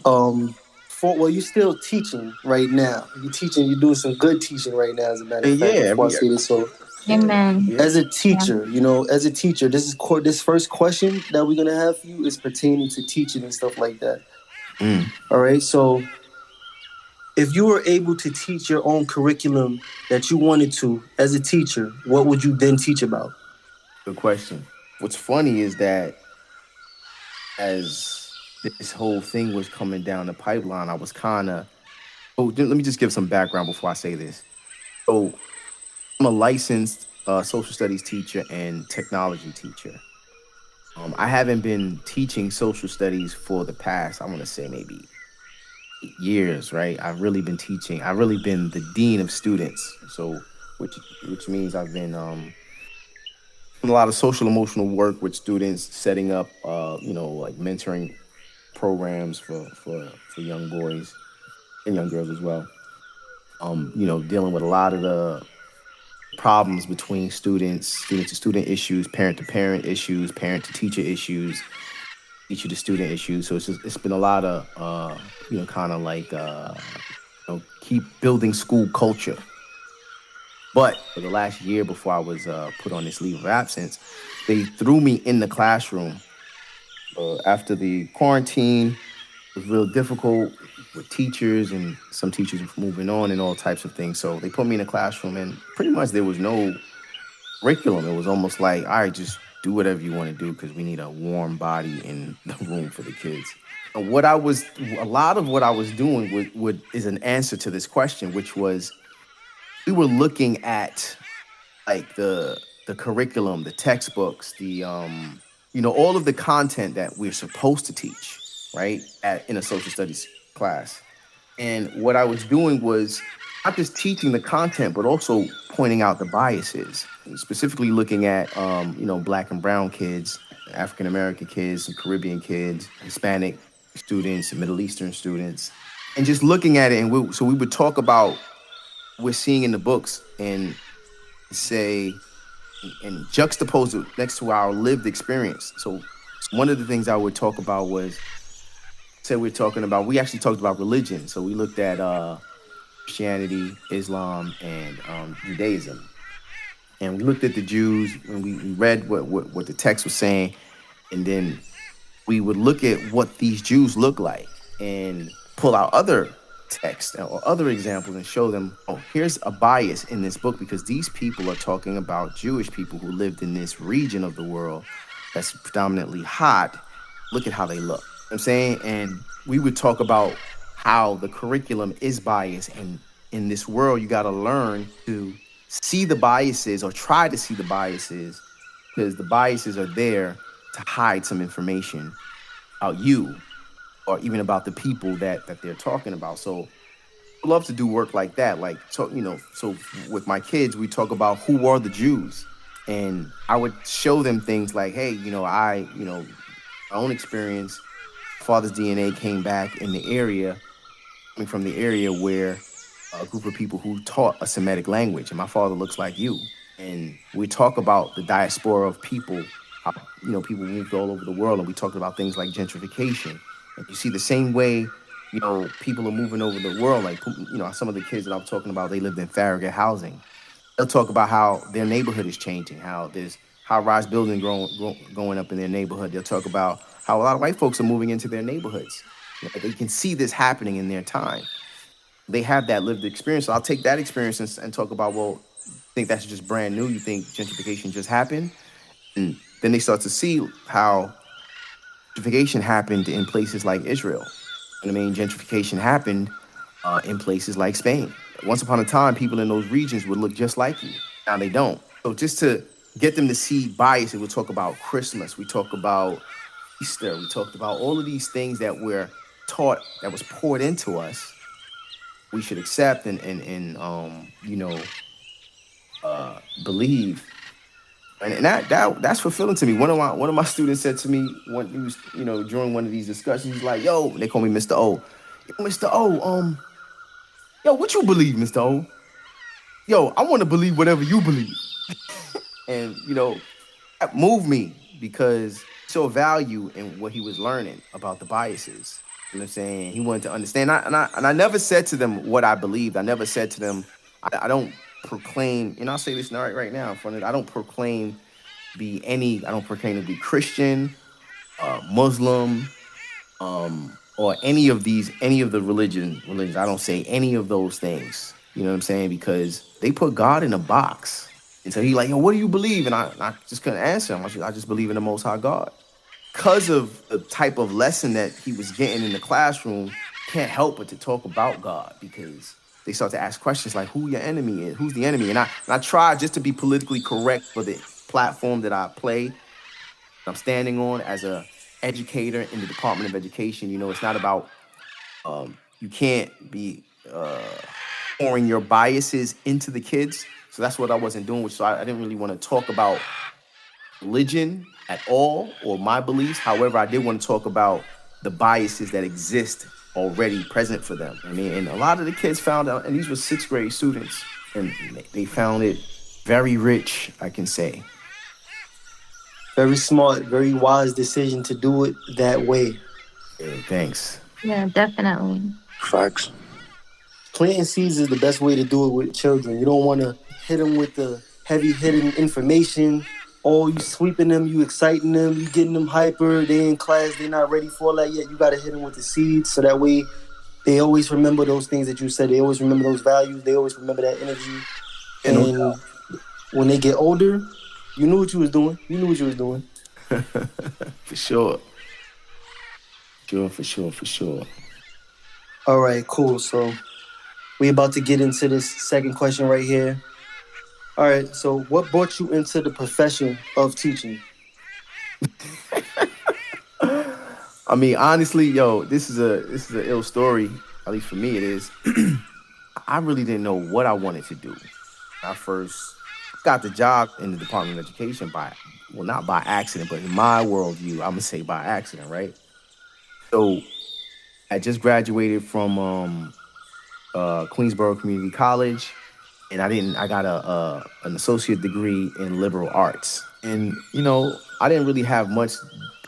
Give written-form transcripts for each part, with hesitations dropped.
Um, you're still teaching right now. You're teaching. You're doing some good teaching right now. As a matter of And fact, yeah, before I every say this, so yeah, Amen. yeah. as a Yeah. teacher, as a teacher, this first question that we're gonna have for you is pertaining to teaching and stuff like that. Mm, All right. So if you were able to teach your own curriculum that you wanted to as a teacher, what would you then teach about? good question. What's funny is that as this whole thing was coming down the pipeline, I was kind of. Oh, let me just give some background before I say this. So I'm a licensed social studies teacher and technology teacher. I haven't been teaching social studies for the past, I want to say maybe 8 years, right? I've really been teaching. I've really been the dean of students. So, which which means I've been doing a lot of social emotional work with students, setting up, like mentoring programs for young boys and young girls as well. Dealing with a lot of the problems between student to student issues, parent to parent issues, parent to teacher issues, teacher to student issues. So it's been a lot of kind of like keep building school culture. But for the last year before I was put on this leave of absence, they threw me in the classroom after the quarantine. It was real difficult with teachers, and some teachers were moving on and all types of things. So they put me in the classroom, and pretty much there was no curriculum. It was almost like, all right, just do whatever you want to do because we need a warm body in the room for the kids. And a lot of what I was doing is an answer to this question, which was we were looking at like the curriculum, the textbooks, all of the content that we're supposed to teach, right, in a social studies class. And what I was doing was not just teaching the content, but also pointing out the biases, specifically looking at, black and brown kids, African American kids, some Caribbean kids, Hispanic students, Middle Eastern students, and just looking at it. And so we would talk about what we're seeing in the books and say, and juxtapose it next to our lived experience. So one of the things I would talk about was, say we actually talked about religion. So we looked at Christianity, Islam, and Judaism. And we looked at the Jews and we read what the text was saying. And then we would look at what these Jews look like and pull out other texts or other examples and show them, oh, here's a bias in this book because these people are talking about Jewish people who lived in this region of the world that's predominantly hot. Look at how they look. You know what I'm saying? And we would talk about how the curriculum is biased. And in this world, you got to learn to see the biases or try to see the biases because the biases are there to hide some information about you or even about the people that they're talking about. So I love to do work like that. Like, so with my kids, we talk about who are the Jews. And I would show them things like, hey, my own experience, father's DNA came back in the area, coming from the area where a group of people who taught a Semitic language, and my father looks like you. And we talk about the diaspora of people, how people moved all over the world, and we talked about things like gentrification. And you see the same way, people are moving over the world. Like some of the kids that I'm talking about, they lived in Farragut housing. They'll talk about how their neighborhood is changing, how there's high-rise building going up in their neighborhood. They'll talk about how a lot of white folks are moving into their neighborhoods. They can see this happening in their time. They have that lived experience. So I'll take that experience and talk about, well, think that's just brand new. You think gentrification just happened? And then they start to see how gentrification happened in places like Israel. And I mean, gentrification happened in places like Spain. Once upon a time, people in those regions would look just like you. Now they don't. So just to get them to see bias, we'll talk about Christmas. We talk about Easter. We talked about all of these things that we're taught, that was poured into us, we should accept and believe. And that's fulfilling to me. One of my students said to me when he was, during one of these discussions, he's like, "Yo," they call me Mr. O. Yo, Mr. O, yo, what you believe, Mr. O? Yo, I want to believe whatever you believe. And that moved me because he saw value in what he was learning about the biases. You know what I'm saying? He wanted to understand. And I never said to them what I believed. I never said to them, I don't proclaim, I'll say this right now in front of I don't proclaim I don't proclaim to be Christian, Muslim, or any of the religions. I don't say any of those things. You know what I'm saying? Because they put God in a box. And so he like, yo, what do you believe? And I just couldn't answer him. I just believe in the Most High God. Because of the type of lesson that he was getting in the classroom, can't help but to talk about God, because they start to ask questions like, who your enemy is? Who's the enemy? And I try just to be politically correct for the platform that I play, I'm standing on as a educator in the Department of Education. It's not about you can't be pouring your biases into the kids. So that's what I wasn't doing. So I didn't really want to talk about religion at all or my beliefs. However, I did want to talk about the biases that exist already present for them. And a lot of the kids found out, and these were sixth grade students, and they found it very rich, I can say. Very smart, very wise decision to do it that way. Yeah, thanks. Yeah, definitely. Facts. Planting seeds is the best way to do it with children. You don't want to hit them with the heavy hitting information. Oh, you sweeping them, you exciting them, you getting them hyper. They in class, they not ready for that yet. You got to hit them with the seeds so that way they always remember those things that you said. They always remember those values. They always remember that energy. And when they get older, you knew what you was doing. You knew what you was doing. For sure. For sure. All right, cool. So we about to get into this second question right here. All right, so what brought you into the profession of teaching? I mean, honestly, yo, this is a ill story. At least for me, it is. I really didn't know what I wanted to do. I first got the job in the Department of Education not by accident, but in my worldview, I'm gonna say by accident, right? So I just graduated from Queensborough Community College, and I got an associate degree in liberal arts. And I didn't really have much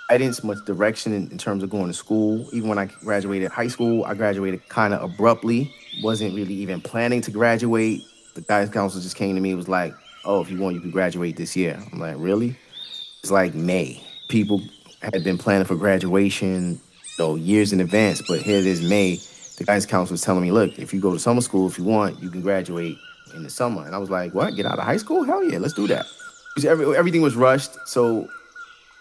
guidance, much direction in terms of going to school. Even when I graduated high school, I graduated kind of abruptly. Wasn't really even planning to graduate. The guidance counselor just came to me and was like, "Oh, if you want, you can graduate this year." I'm like, "Really?" It's like May. People had been planning for graduation, years in advance, but here it is May. The guidance counselor was telling me, "Look, if you go to summer school, if you want, you can graduate in the summer." And I was like, "What? Get out of high school? Hell yeah, let's do that." Because everything was rushed. So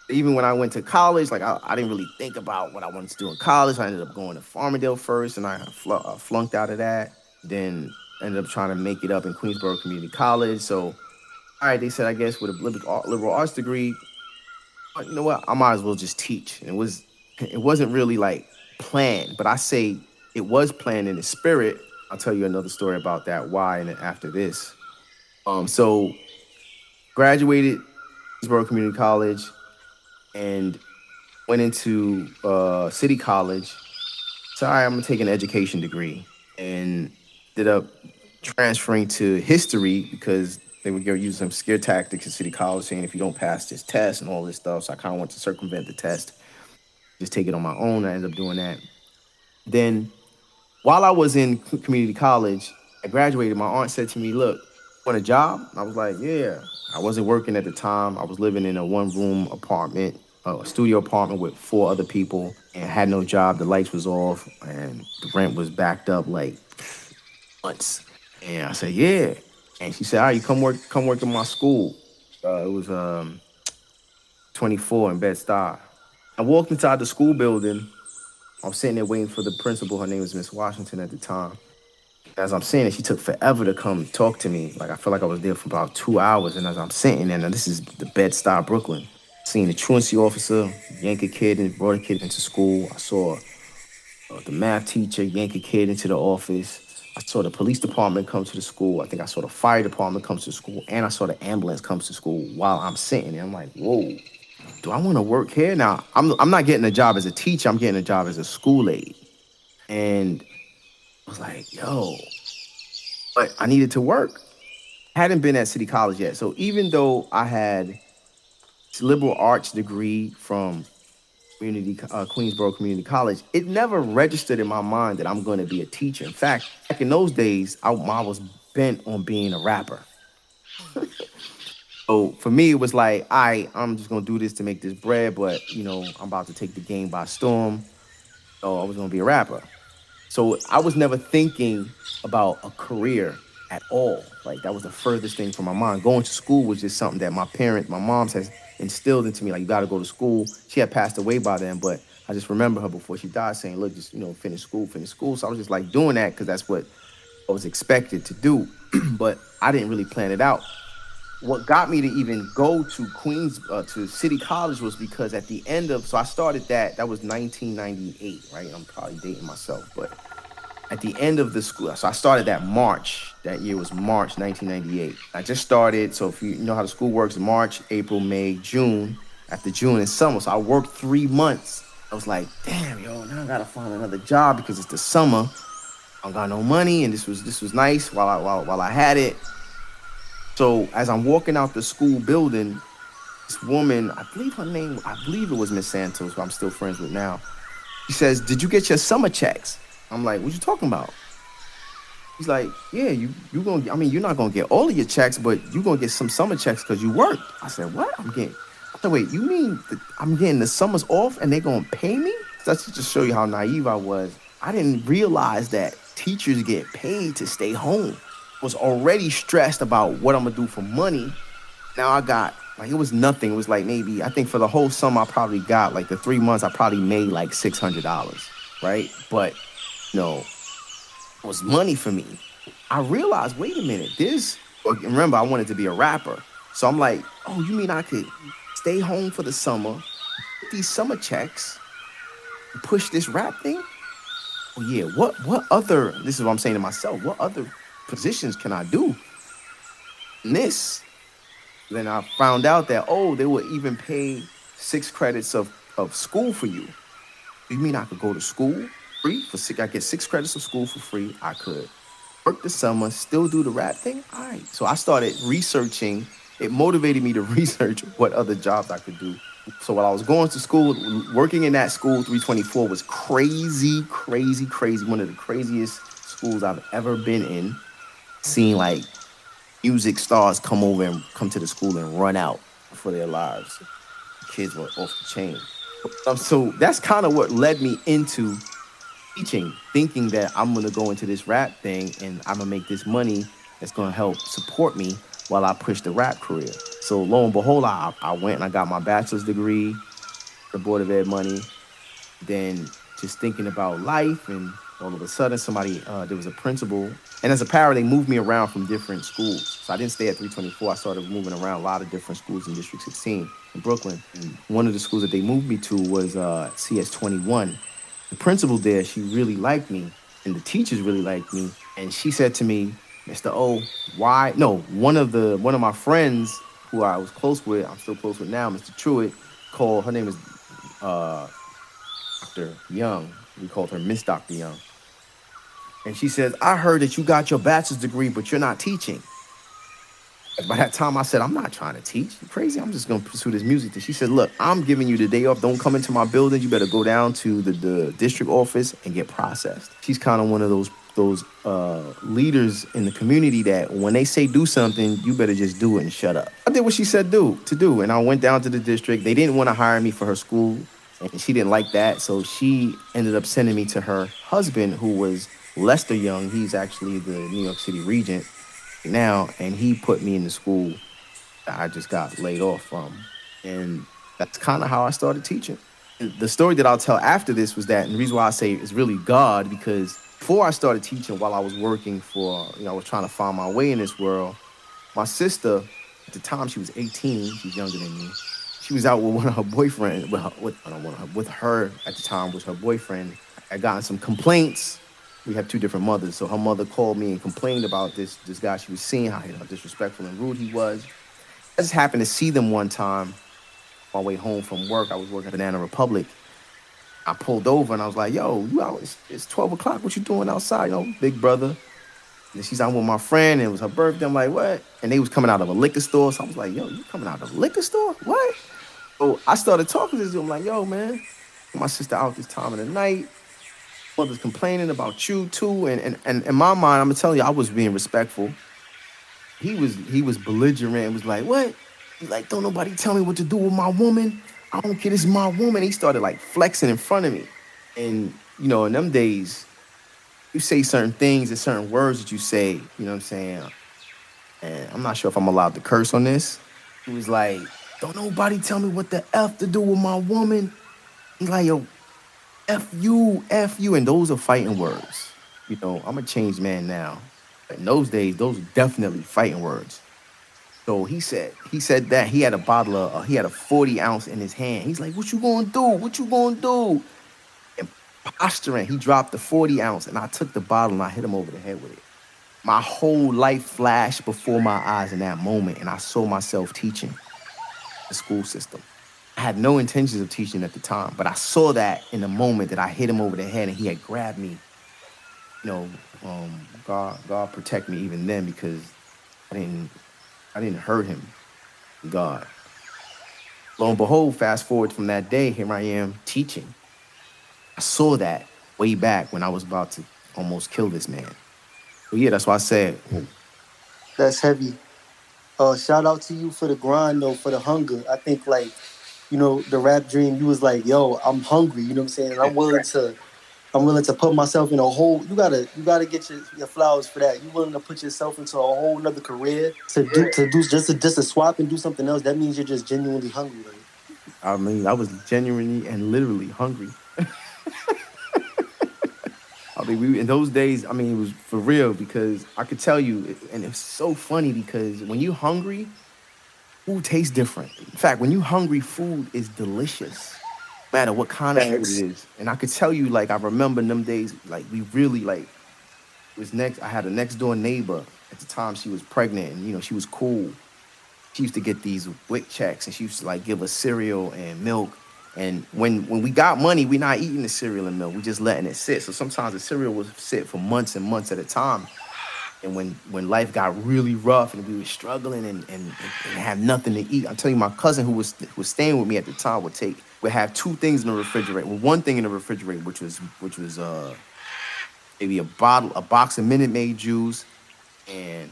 even when I went to college, like I didn't really think about what I wanted to do in college. I ended up going to Farmingdale first, and I flunked out of that. Then ended up trying to make it up in Queensborough Community College. So, all right, they said, I guess with a liberal arts degree, you know what? I might as well just teach. And it wasn't really like planned, but I say it was planned in the spirit. I'll tell you another story about that, why, and after this. So graduated Queensborough Community College and went into City College. So I'm gonna take an education degree, and ended up transferring to history because they would use some scare tactics at City College, saying if you don't pass this test and all this stuff. So I kind of want to circumvent the test, just take it on my own. I ended up doing that. Then, while I was in community college, I graduated. My aunt said to me, "Look, want a job?" I was like, "Yeah." I wasn't working at the time. I was living in a one-room apartment, a studio apartment with 4 other people, and had no job. The lights was off, and the rent was backed up like months. And I said, "Yeah." And she said, "All right, you come work in my school." It was 24 in Bed-Stuy. I walked inside the school building. I was sitting there waiting for the principal. Her name was Miss Washington at the time. As I'm saying it, she took forever to come talk to me. Like, I felt like I was there for about 2 hours. And as I'm sitting there, now this is the Bed-Stuy, Brooklyn. Seeing the truancy officer yank a kid and brought a kid into school. I saw the math teacher yank a kid into the office. I saw the police department come to the school. I think I saw the fire department come to the school. And I saw the ambulance come to school while I'm sitting there. I'm like, whoa, do I want to work here? Now, I'm not getting a job as a teacher. I'm getting a job as a school aide. And I was like, yo, but I needed to work. I hadn't been at City College yet. So even though I had this liberal arts degree from Queensboro Community College, it never registered in my mind that I'm going to be a teacher. In fact, back in those days, I was bent on being a rapper. So for me, it was like, I'm just gonna do this to make this bread, but I'm about to take the game by storm. So I was gonna be a rapper. So I was never thinking about a career at all. Like that was the furthest thing from my mind. Going to school was just something that my mom's has instilled into me. Like you got to go to school. She had passed away by then, but I just remember her before she died saying, "Look, just finish school, finish school." So I was just like doing that because that's what I was expected to do. But I didn't really plan it out. What got me to even go to to City College was because at the end of, so I started that was 1998, right? I'm probably dating myself, but at the end of the school, so I started that March. That year was March 1998. I just started, so if you know how the school works, March, April, May, June. After June is summer, so I worked 3 months. I was like, damn, yo, now I gotta find another job because it's the summer. I don't got no money, and this was nice while I had it. So as I'm walking out the school building, this woman, I believe it was Miss Santos, who I'm still friends with now. She says, "Did you get your summer checks?" I'm like, "What you talking about?" He's like, "Yeah, you gonna. I mean, you're not gonna get all of your checks, but you gonna get some summer checks because you worked." I said, "What? I'm getting." I said, "Wait, you mean I'm getting the summers off and they gonna pay me?" That's just to show you how naive I was. I didn't realize that teachers get paid to stay home. I was already stressed about what I'm gonna do for money. Now I got like it was nothing. It was like maybe I think for the whole summer I probably got like the 3 months I probably made like $600, right? But no, it was money for me. I realized, wait a minute, remember I wanted to be a rapper. So I'm like, oh, you mean I could stay home for the summer, get these summer checks, and push this rap thing? Oh yeah, what other, this is what I'm saying to myself, what other positions can I do in this? Then I found out that, oh, they would even pay 6 credits of school for you. You mean I could go to school free for six? I get 6 credits of school for free. I could work the summer, still do the rap thing. All right. So I started researching. It motivated me to research what other jobs I could do. So while I was going to school, working in that school, 324 was crazy, crazy, crazy. One of the craziest schools I've ever been in. Seeing like music stars come over and come to the school and run out for their lives. Kids were off the chain. So that's kind of what led me into teaching, thinking that I'm gonna go into this rap thing and I'm gonna make this money that's gonna help support me while I push the rap career. So lo and behold, I went and I got my bachelor's degree, the Board of Ed money. Then just thinking about life, and all of a sudden there was a principal, and as a para they moved me around from different schools. So I didn't stay at 324. I started moving around a lot of different schools in District 16 in Brooklyn. And one of the schools that they moved me to was CS21. The principal there, she really liked me, and the teachers really liked me. And she said to me, "Mr. O, why?" No, one of my friends who I was close with, I'm still close with now, Mr. Truitt, called. Her name is Dr. Young. We called her Miss Dr. Young. And she says, "I heard that you got your bachelor's degree, but you're not teaching." By that time, I said, "I'm not trying to teach. You crazy? I'm just going to pursue this music thing." She said, "Look, I'm giving you the day off. Don't come into my building. You better go down to the district office and get processed." She's kind of one of those leaders in the community that when they say do something, you better just do it and shut up. I did what she said to do, and I went down to the district. They didn't want to hire me for her school, and she didn't like that, so she ended up sending me to her husband, who was Lester Young. He's actually the New York City regent now, and he put me in the school that I just got laid off from. And that's kind of how I started teaching. And the story that I'll tell after this was that, and the reason why I say it's really God, because before I started teaching, while I was working for, I was trying to find my way in this world, my sister, at the time she was 18, she's younger than me, she was out with one of her boyfriends, with her at the time was her boyfriend. I gotten some complaints. We have two different mothers. So her mother called me and complained about this guy she was seeing, how disrespectful and rude he was. I just happened to see them one time on my way home from work. I was working at Banana Republic. I pulled over and I was like, "Yo, you out? It's 12 o'clock. What you doing outside? Big brother." And she's out with my friend, and it was her birthday. I'm like, "What?" And they was coming out of a liquor store. So I was like, "Yo, you coming out of a liquor store? What?" So I started talking to this dude. I'm like, "Yo, man." My sister out this time of the night. Mother's complaining about you too. And in my mind, I'm gonna tell you, I was being respectful. He was belligerent. Was like, what? He's like, don't nobody tell me what to do with my woman. I don't care. This is my woman. He started like flexing in front of me. And in them days, you say certain things and certain words that you say. You know what I'm saying? And I'm not sure if I'm allowed to curse on this. He was like, don't nobody tell me what the f to do with my woman. He's like, yo, f you, and those are fighting words. I'm a changed man now. But in those days, those were definitely fighting words. So he said that he had a bottle of, he had a 40 ounce in his hand. He's like, what you gonna do? What you gonna do? And posturing, he dropped the 40 ounce, and I took the bottle and I hit him over the head with it. My whole life flashed before my eyes in that moment, and I saw myself teaching the school system. I had no intentions of teaching at the time, but I saw that in the moment that I hit him over the head and he had grabbed me. You know, God protect me even then, because I didn't I didn't hurt him. God. Lo and behold, fast forward from that day, here I am teaching. I saw that way back when I was about to almost kill this man. So yeah, that's why I said, That's heavy. Shout out to you for the grind though, for the hunger. I think like, the rap dream, you was like, yo, I'm hungry, you know what I'm saying? And I'm willing to put myself in a whole you gotta get your flowers for that. You willing to put yourself into a whole nother career to do just to swap and do something else. That means you're just genuinely hungry, like. I mean, I was genuinely and literally hungry. I mean, in those days, I mean, it was for real, because I could tell you, and it's so funny because when you're hungry, food tastes different. In fact, when you're hungry, food is delicious, no matter what kind of food it Thanks. is. And I could tell you, like, I remember in them days, like, we really, like, I had a next door neighbor at the time. She was pregnant, and, she was cool. She used to get these WIC checks, and she used to, like, give us cereal and milk. And when we got money, we not eating the cereal and milk. We just letting it sit. So sometimes the cereal would sit for months and months at a time. And when life got really rough and we were struggling and have nothing to eat, I'm telling you, my cousin who was staying with me at the time would have two things in the refrigerator. Well, one thing in the refrigerator, which was maybe a box of Minute Maid juice and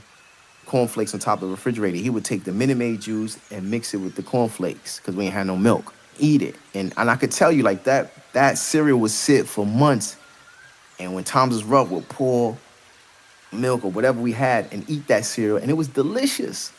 cornflakes on top of the refrigerator. He would take the Minute Maid juice and mix it with the cornflakes because we ain't had no milk. Eat it, and I could tell you, like, that cereal would sit for months. And when times was rough, we'll pour milk or whatever we had and eat that cereal, and it was delicious.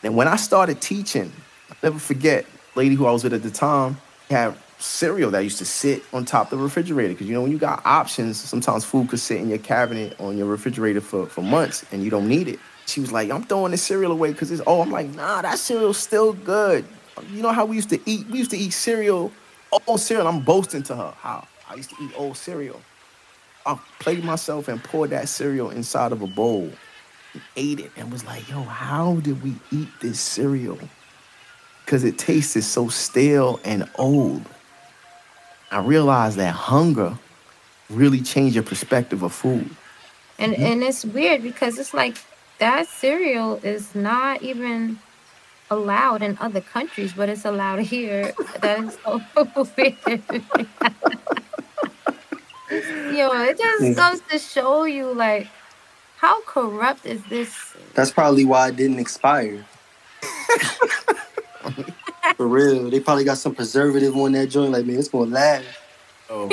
And when I started teaching, I'll never forget, lady who I was with at the time had cereal that used to sit on top of the refrigerator. Because, when you got options, sometimes food could sit in your cabinet on your refrigerator for months and you don't need it. She was like, I'm throwing this cereal away because it's old. I'm like, nah, that cereal's still good. You know how we used to eat? We used to eat cereal, old cereal. I'm boasting to her how I used to eat old cereal. I played myself and poured that cereal inside of a bowl, ate it, and was like, yo, how did we eat this cereal? Because it tasted so stale and old. I realized that hunger really changed your perspective of food. And it's weird because it's like that cereal is not even allowed in other countries, but it's allowed here. That is so weird. It just Yeah. goes to show you, like, how corrupt is this? That's probably why it didn't expire. For real. They probably got some preservative on that joint, like, man, it's gonna last. Oh,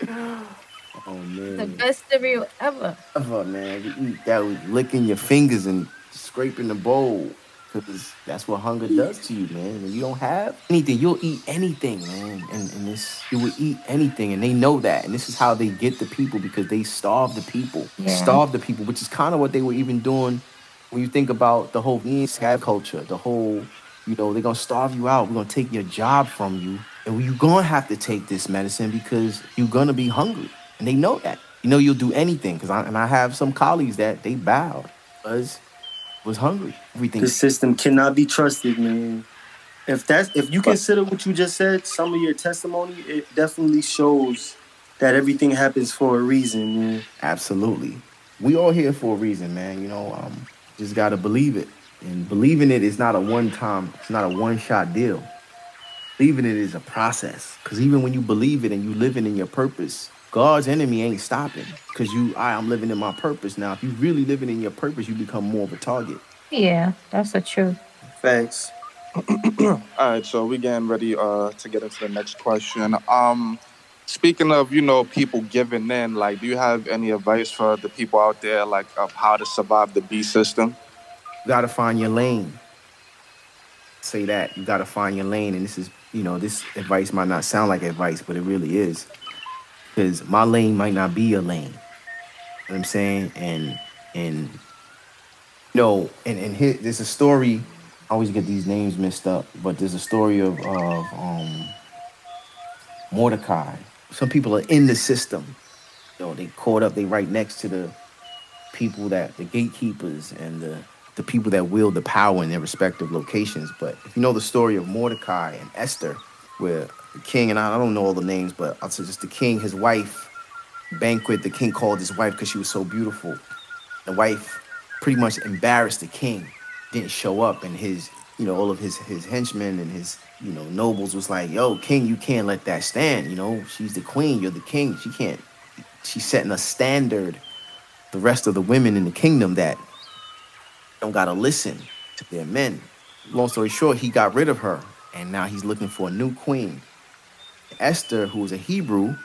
oh The man. best cereal ever. Ever, man. We eat that with licking your fingers and scraping the bowl. Because that's what hunger does to you, man. When you don't have anything, you'll eat anything, man. And you will eat anything. And they know that. And this is how they get the people, because they starve the people. Yeah. Starve the people, which is kind of what they were even doing when you think about the whole scab culture, the whole, they're going to starve you out. We're going to take your job from you. And you're going to have to take this medicine because you're going to be hungry. And they know that. You'll do anything. I have some colleagues that they bowed because was hungry. The Everything. system cannot be trusted, man. If you But consider what you just said, some of your testimony, it definitely shows that everything happens for a reason, man. absolutely. We all here for a reason, man. Just gotta believe it. And believing it is not a one time, it's not a one shot deal. Believing it is a process. Because even when you believe it and you living in your purpose, God's enemy ain't stopping. Because I'm living in my purpose now. If you really living in your purpose, you become more of a target. Yeah, that's the truth. Facts. All right, so we getting ready to get into the next question. Speaking of, people giving in, like, do you have any advice for the people out there, like, of how to survive the B system? You got to find your lane. Say that. You got to find your lane. And this is, this advice might not sound like advice, but it really is. Because my lane might not be your lane. You know what I'm saying? And and here, there's a story. I always get these names mixed up, but there's a story of Mordecai. Some people are in the system. They caught up. They right next to the people the gatekeepers and the people that wield the power in their respective locations. But if you know the story of Mordecai and Esther, where the king, and I don't know all the names, but I'll say just the king, his wife, banquet, the king called his wife because she was so beautiful. The wife pretty much embarrassed the king, didn't show up, and all of his henchmen and his, nobles was like, yo, king, you can't let that stand. She's the queen, you're the king. She's setting a standard, the rest of the women in the kingdom that don't gotta listen to their men. Long story short, he got rid of her, and now he's looking for a new queen. Esther, who was a Hebrew,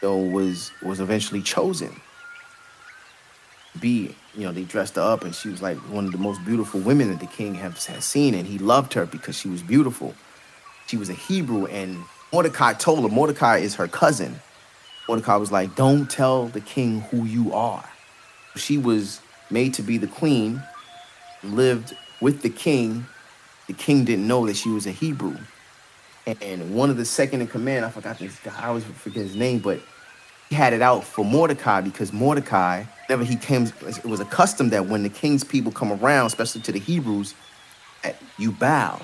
was eventually chosen. They dressed her up, and she was like one of the most beautiful women that the king has seen, and he loved her because she was beautiful. She was a Hebrew, and Mordecai told her, Mordecai is her cousin. Mordecai was like, don't tell the king who you are. She was made to be the queen, lived with the king. The king didn't know that she was a Hebrew. And one of the second in command, I forgot this guy, I always forget his name, but he had it out for Mordecai because Mordecai, whenever he came, it was a custom that when the king's people come around, especially to the Hebrews, that you bow.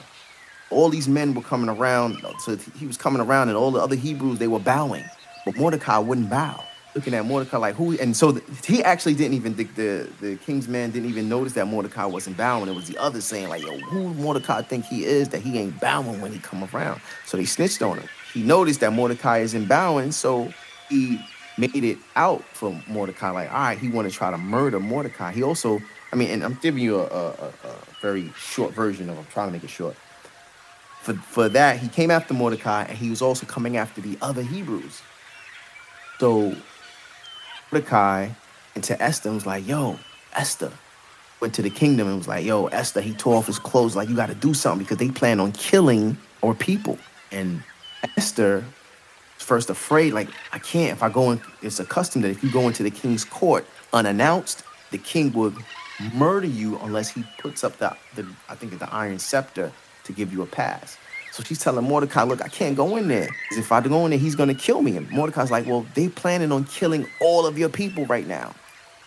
All these men were coming around, so he was coming around, and all the other Hebrews, they were bowing. But Mordecai wouldn't bow. Looking at Mordecai like, who? And so he actually didn't even, the king's man didn't even notice that Mordecai wasn't bowing. It was the others saying like, yo, who Mordecai think he is that he ain't bowing when he come around? So they snitched on him. He noticed that Mordecai isn't bowing, so he made it out for Mordecai. Like, all right, he want to try to murder Mordecai. He also, and I'm giving you a very short version of, I'm trying to make it short. For that, he came after Mordecai, and he was also coming after the other Hebrews. So Mordecai and to Esther was like, yo, Esther. Went to the kingdom and was like, yo, Esther, he tore off his clothes. Like, you got to do something because they plan on killing our people. And Esther was first afraid, like, I can't. If I go in, it's a custom that if you go into the king's court unannounced, the king would murder you unless he puts up the iron scepter to give you a pass. So she's telling Mordecai, look, I can't go in there. Because if I go in there, he's going to kill me. And Mordecai's like, well, they planning on killing all of your people right now.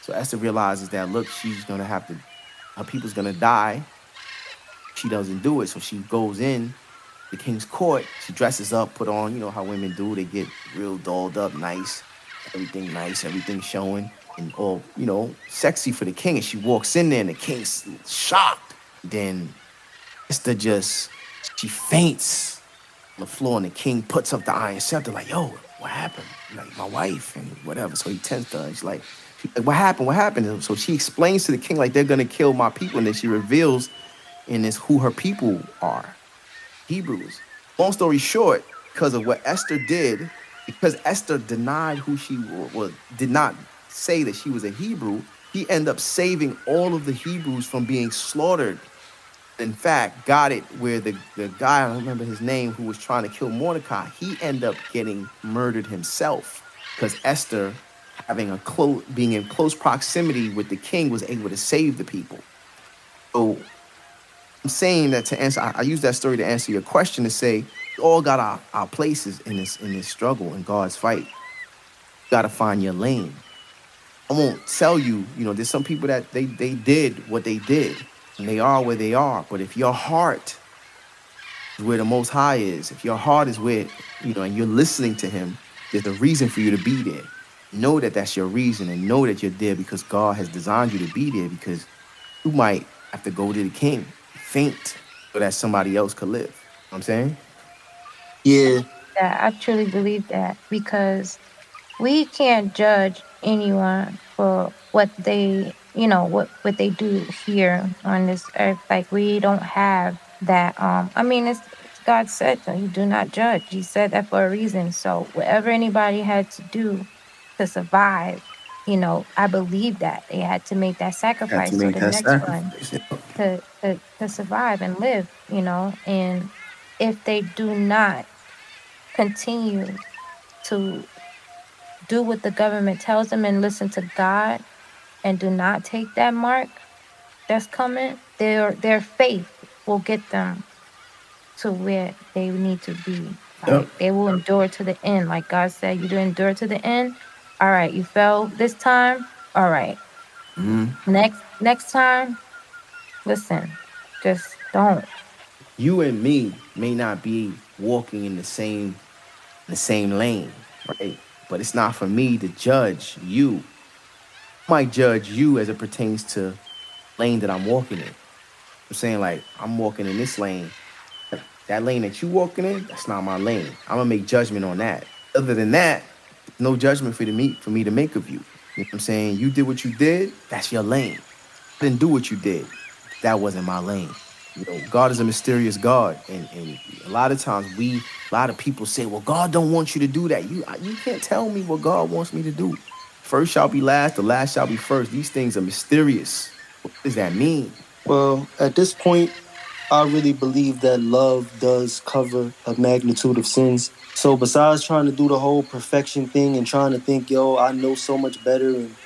So Esther realizes that, look, she's going to have to, her people's going to die. She doesn't do it. So she goes in the king's court. She dresses up, put on, how women do. They get real dolled up, nice, everything showing. And all, sexy for the king. And she walks in there and the king's shocked. Then Esther she faints on the floor, and the king puts up the iron scepter, like, yo, what happened? Like, my wife, and whatever. So he tends to her. She's like, what happened? What happened? And so she explains to the king, like, they're going to kill my people. And then she reveals in this who her people are, Hebrews. Long story short, because of what Esther did, because Esther denied who she was, did not say that she was a Hebrew, he ended up saving all of the Hebrews from being slaughtered. In fact, got it where the guy, I don't remember his name, who was trying to kill Mordecai, he ended up getting murdered himself because Esther, being in close proximity with the king, was able to save the people. So I'm saying that to answer, I use that story to answer your question, to say we all got our places in this struggle, in God's fight. You got to find your lane. I won't tell you, there's some people that they did what they did. And they are where they are. But if your heart is where the Most High is, if your heart is where, and you're listening to him, there's a reason for you to be there. Know that that's your reason, and know that you're there because God has designed you to be there, because you might have to go to the king, faint, so that somebody else could live. You know what I'm saying? Yeah, That I truly believe that because we can't judge anyone for what they, what they do here on this earth. Like we don't have that. I mean, it's God said that you do not judge. He said that for a reason. So whatever anybody had to do to survive, I believe that they had to make that Had to sacrifice for make the that next one sacrifice. Yeah. to survive and live. And if they do not continue to do what the government tells them and listen to God and do not take that mark that's coming, their faith will get them to where they need to be. Yep. Like they will endure to the end. Like God said, you do endure to the end. All right, you fell this time. All right. Next time, listen, just don't. You and me may not be walking in the same lane, right? But it's not for me to judge you. I might judge you as it pertains to lane that I'm walking in. I'm saying like I'm walking in this lane. That lane that you walking in, that's not my lane. I'm gonna make judgment on that. Other than that, no judgment for me to make of you. You know what I'm saying? You did what you did, that's your lane. I didn't do what you did. That wasn't my lane. God is a mysterious God, and a lot of times a lot of people say, "Well, God don't want you to do that." You can't tell me what God wants me to do. First shall be last, the last shall be first. These things are mysterious. What does that mean? well, at this point, I really believe that love does cover a magnitude of sins. So besides trying to do the whole perfection thing and trying to think, yo, I know so much better, and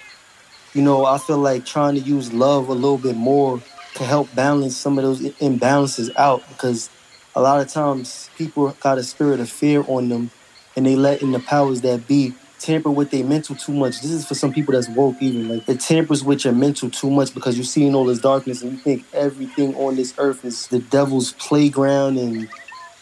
I feel like trying to use love a little bit more to help balance some of those imbalances out, because a lot of times people got a spirit of fear on them, and they let in the powers that be tamper with their mental too much. This is for some people that's woke, even like it tampers with your mental too much because you're seeing all this darkness and you think everything on this earth is the devil's playground. And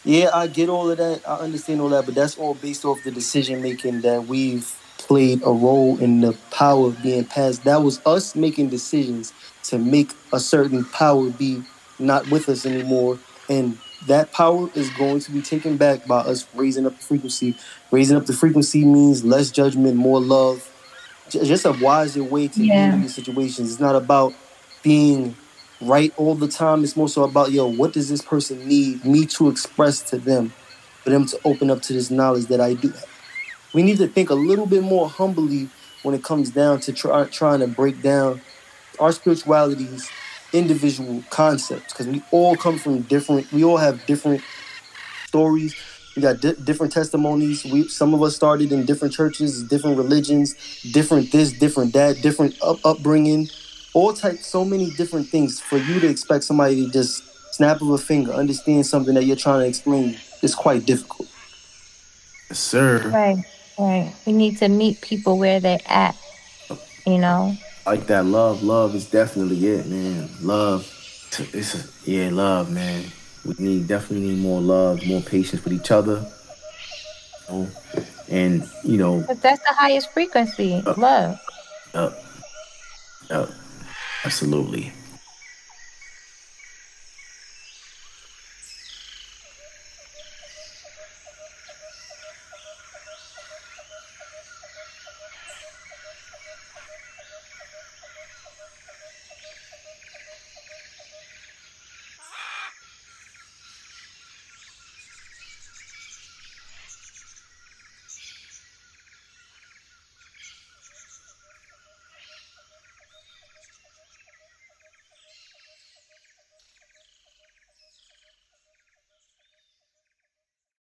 yeah, I get all of that. I understand all that, but that's all based off the decision making that we've played a role in the power being passed. That was us making decisions to make a certain power be not with us anymore. And that power is going to be taken back by us raising up the frequency. Raising up the frequency means less judgment, more love, just a wiser way to handle Yeah. these situations. It's not about being right all the time. It's more so about, yo, what does this person need me to express to them for them to open up to this knowledge that I do have? We need to think a little bit more humbly when it comes down to trying to break down our spirituality's individual concepts, because we all have different stories. We got different testimonies. Some of us started in different churches, different religions, different this, different that, different upbringing, all types, so many different things. For you to expect somebody to just snap of a finger understand something that you're trying to explain is quite difficult. Yes, sir. Right. Right. We need to meet people where they're at, you know? Like that love is definitely it, man. Love, yeah, love, man. We definitely need more love, more patience with each other, you know? And But that's the highest frequency, uh, love. uh, uh, absolutely.